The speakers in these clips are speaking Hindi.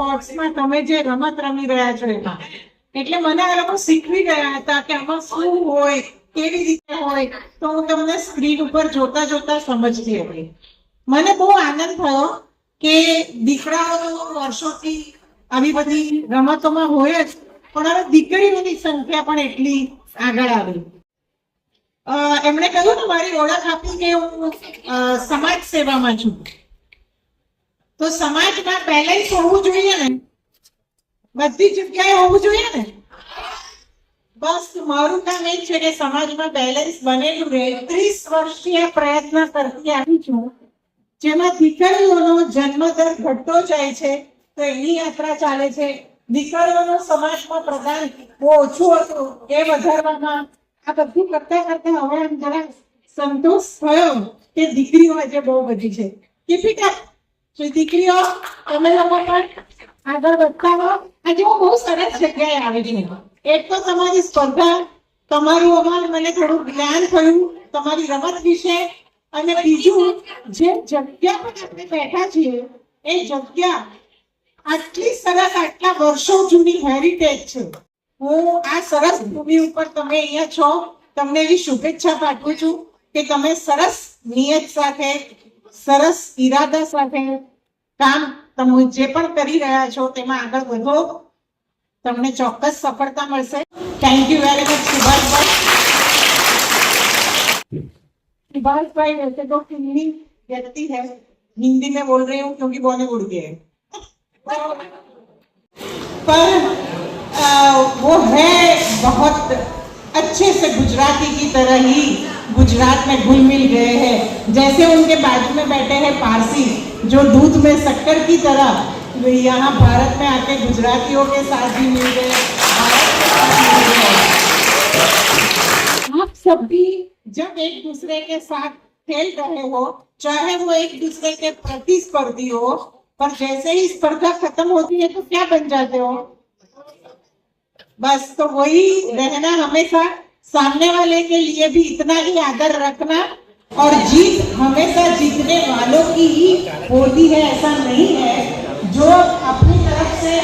સ્પોર્ટ્સમાં તમે જે રમત રમી રહ્યા છો એમાં, એટલે મને આ લોકો શીખવી ગયા હતા કે આમાં શું હોય, કેવી રીતે હોય, તો હું તમને સ્ક્રીન ઉપર જોતા જોતા સમજતી હતી. મને બહુ આનંદ થયો કે દીકરાઓ વર્ષોથી આવી બધી રમતોમાં હોય જ, પણ હવે દીકરીઓની સંખ્યા પણ એટલી આગળ આવી. એમણે કહ્યું ને મારી ઓળખ આપી કે હું સમાજ સેવામાં છું. તો સમાજમાં બેલેન્સ હોવું જોઈએ ને, બધી જગ્યાએ હોવું જોઈએ ને. બસ મારું કામ એ છે કે સમાજમાં બેલેન્સ બનેલું રહે. 30 વર્ષથી આ પ્રયત્ન કરતી આવી છું, જેમાં દીકરીઓનો જન્મદર ઘટતો જાય છે તો એની યાત્રા ચાલે છે. દીકરીઓનો સમાજમાં પ્રદાન બહુ ઓછું હતું, એ વધારવામાં આ બધું કરતા કરતા હવે એમ જરા સંતોષ થયો કે દીકરીઓ આજે બહુ બધી છે. દીપિકા, દીકરીઓ તમે લોકો પણ આગળ વધતા હો. આજે હું બહુ સરસ જગ્યાએ આવી છું. એક તો તમારી સ્પર્ધા, તમારું અમારે મને થોડું જ્ઞાન થયું તમારી રમત વિશે, અને બીજું જે જગ્યા પર આપણે બેઠા છીએ એ જગ્યા આટલી સરસ, આટલા વર્ષો જૂની હેરિટેજ છે. હું આ સરસ ભૂમિ ઉપર તમે અહીંયા છો, તમને એવી શુભેચ્છા પાઠવું છું કે તમે સરસ નિયત સાથે, સરસ ઈરાદા સાથે કામ તમે જે પણ કરી રહ્યા છો તેમાં આગળ વધો. તમને ચોક્કસ સફળતા મળશે. Thank you very much Subhash भाई. सुभाष भाई वैसे तो हिंदी व्यक्ति है, हिंदी में बोल रही हूँ क्योंकि बॉलीवुड के है, पर वो है बहुत अच्छे से गुजराती की तरह ही गुजरात में घुल मिल गए हैं. जैसे उनके बाजू में बैठे हैं पारसी जो दूध में शक्कर की तरह, यहाँ भारत में आके गुजरातियों के साथ भी मिल गए. आप सब भी जब एक दूसरे के साथ खेल रहे हो, चाहे वो एक दूसरे के प्रतिस्पर्धी हो, पर जैसे ही स्पर्धा खत्म होती है तो क्या बन जाते हो? बस तो वही रहना हमेशा. सामने वाले के लिए भी इतना ही आदर रखना, और जीत हमेशा जीतने वालों की ही होती है, ऐसा नहीं है. जो अपनी तरफ से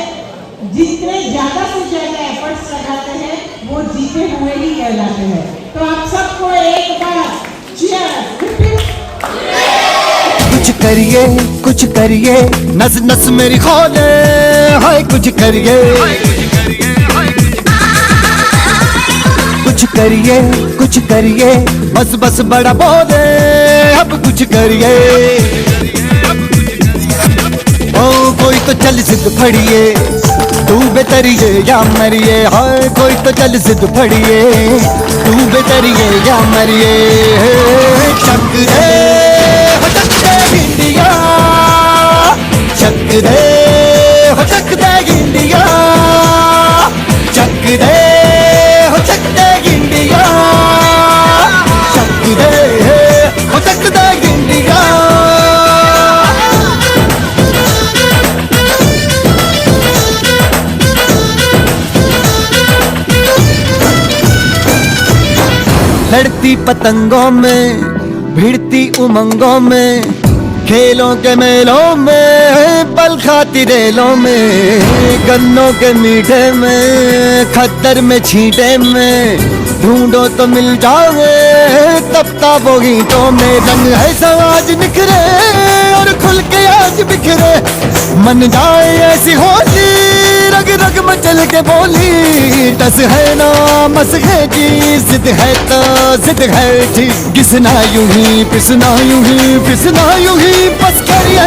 जितने ज्यादा से ज्यादा एफर्ट्स लगाते हैं वो जीते हुए ही कहलाते हैं. तो आप सबको एक बार कुछ करिए नस नस मेरी खोले, हाय कुछ करिए कुछ करिए बस बस बड़ा बोले, अब कुछ करिए. ओ कोई तो चल जिद फड़िए, तू बेतरिए या मरिए, हाय कोई तो चल जिद फड़िए, तू बेतरिए या मरिए. चक दे हो चक दे इंडिया, चक दे हो चक दे इंडिया, चक दे हो चक दे इंडिया, चक दे हो चक दे इंडिया. लड़ती पतंगों में, भिड़ती उमंगों में, खेलों के मेलों में, पल खाती रेलों में, गन्नों के मीठे में, खद्दर में छींटे में, ढूंढो तो मिल जाओगे तब ताबो गीतों में. रंग है समाज निखरे और खुल के आज बिखरे, मन जाए ऐसी होली, रग रग मचल के बोली. टस है ना मस है जी, जिद है तो जिद है जी, घिसना यूं ही पिसना यूं ही पिसना यूं ही बस करिए.